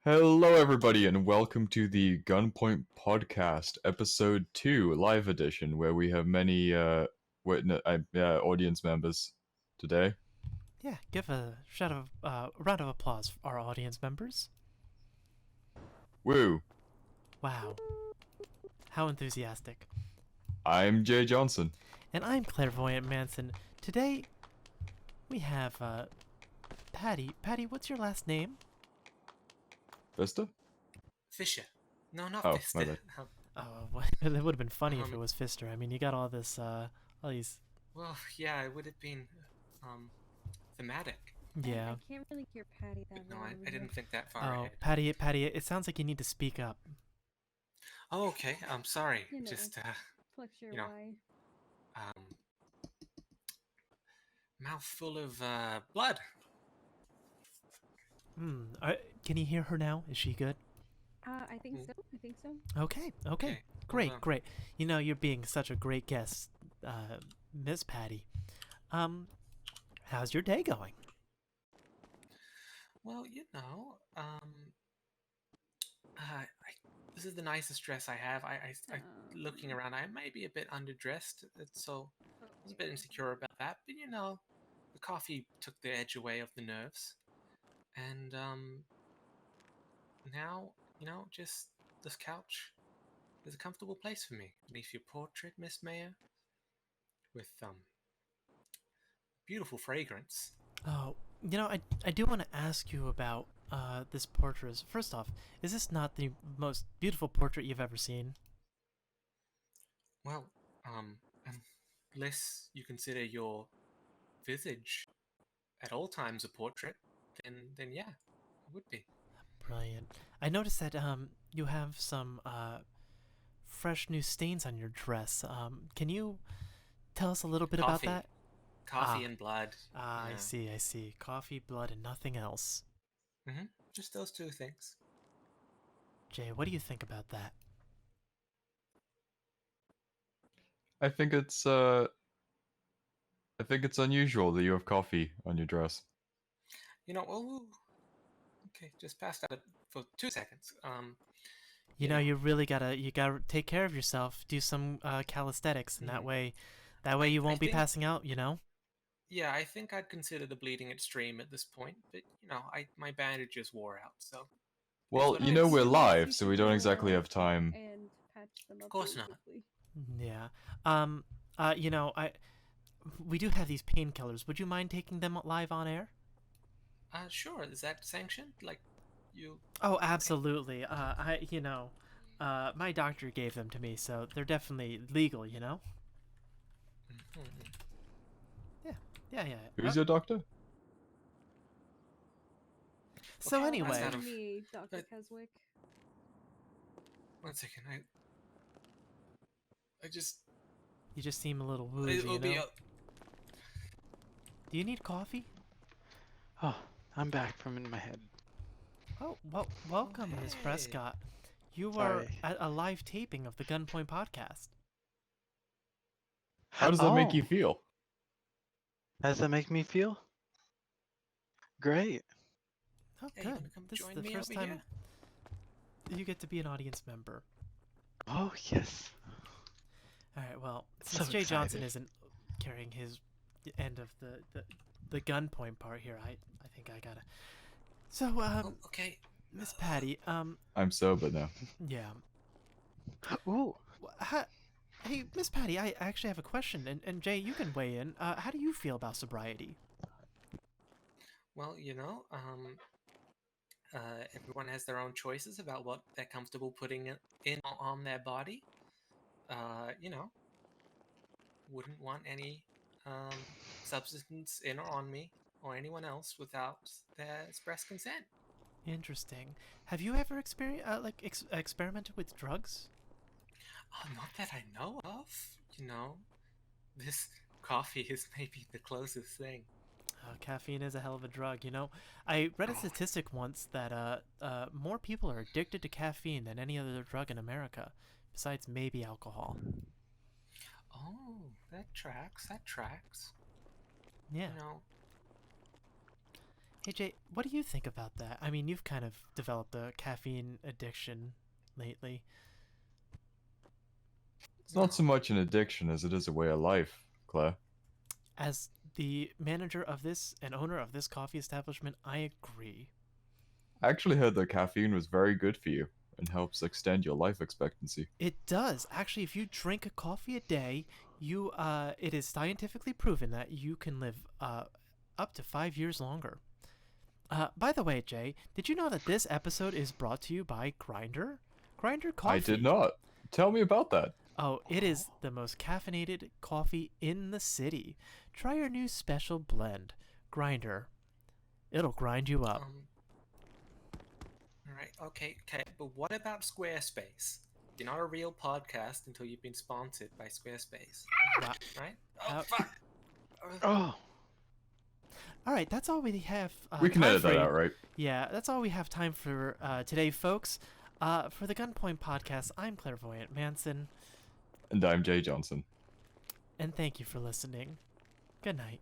Hello, everybody, and welcome to the Gunpoint Podcast, Episode 2, Live Edition, where we have many audience members today. Yeah, give a round of applause for our audience members. Woo! Wow. How enthusiastic. I'm Jay Johnson. And I'm Clairvoyant Manson. Today, we have, Patty. Patty, what's your last name? Vista? Fischer. No, not Oh, Vista. my bad. It would have been funny if it was Fister. I mean, you got all this, all these... Well, yeah, it would have been, thematic. Yeah. I can't really hear Patty that No, well. I didn't think that far Oh, ahead. Patty, it sounds like you need to speak up. Oh, okay. I'm sorry. You know, Just, flex your you know. Y. Mouthful of, blood. Can you hear her now? Is she good? I think so. Okay. Hold on. Great. You know, you're being such a great guest, Miss Patty. How's your day going? Well, this is the nicest dress I have. I looking around, I may be a bit underdressed, so I was a bit insecure about that. But the coffee took the edge away of the nerves, and now just this couch is a comfortable place for me. Beneath your portrait, Miss Mayor, with beautiful fragrance. Oh, you know, I do want to ask you about this portrait. First off, is this not the most beautiful portrait you've ever seen? Well, unless you consider your visage at all times a portrait, then yeah, it would be. Brilliant. I noticed that you have some fresh new stains on your dress. Can you tell us a little bit about Coffee. that? Coffee and blood. I see. Coffee, blood, and nothing else. Just those two things. Jay, what do you think about that? I think it's unusual that you have coffee on your dress. Okay, just pass that for 2 seconds. You know, you really gotta take care of yourself. Do some calisthenics, and that way you won't be passing out. You know. Yeah, I think I'd consider the bleeding extreme at this point, but my bandages wore out, so. Well, we're live, so we don't exactly have time. And patch them up. Of course not. quickly. Yeah. We do have these painkillers. Would you mind taking them live on air? Sure. Is that sanctioned? Like, you? Oh, absolutely. My doctor gave them to me, so they're definitely legal. You know. Mm-hmm. Yeah. Who's your doctor? So Okay, anyway, that's not Me, Dr. but- Keswick. 1 second. I just. you just seem a little woozy. It'll You be. know? Do you need coffee? Oh, I'm back from in my head. Oh, well, welcome, Miss Hey. Prescott. You are Sorry. at a live taping of the Gunpoint Podcast. How does that make Oh, you feel? How does that make me feel? Great. Oh, Hey, you good. wanna come This is join the me first over time you get to be an audience member. Oh, yes. All right. Well, So since Jay Johnson excited. isn't carrying his end of the gunpoint part here, I think I gotta. So, Okay. Miss Patty, I'm sober now. yeah. Ooh. Hey, Miss Patty, I actually have a question, and Jay, you can weigh in. How do you feel about sobriety? Well, everyone has their own choices about what they're comfortable putting in on their body. Wouldn't want any substance in or on me or anyone else without their express consent. Interesting. Have you ever experimented with drugs? Not that I know of. This coffee is maybe the closest thing. Caffeine is a hell of a drug, you know. I read a statistic once that more people are addicted to caffeine than any other drug in America, besides maybe alcohol. Oh, that tracks. Yeah. Hey Jay, what do you think about that? I mean, you've kind of developed a caffeine addiction lately. It's not so much an addiction as it is a way of life, Claire. As the manager of this and owner of this coffee establishment, I agree. I actually heard that caffeine was very good for you and helps extend your life expectancy. It does. Actually, if you drink a coffee a day, it is scientifically proven that you can live up to 5 years longer. By the way, Jay, did you know that this episode is brought to you by Grinder? Grinder Coffee. I did not. Tell me about that. Oh, it is the most caffeinated coffee in the city. Try our new special blend, Grinder. It'll grind you up. All right, okay, but what about Squarespace? You're not a real podcast until you've been sponsored by Squarespace, Wow. right? How- Oh, fuck! Oh. All right, that's all we have. We can time edit that for. out, right? Yeah, that's all we have time for today, folks. For the Gunpoint Podcast, I'm Clairvoyant Manson, And I'm Jay Johnson. and thank you for listening. Good night.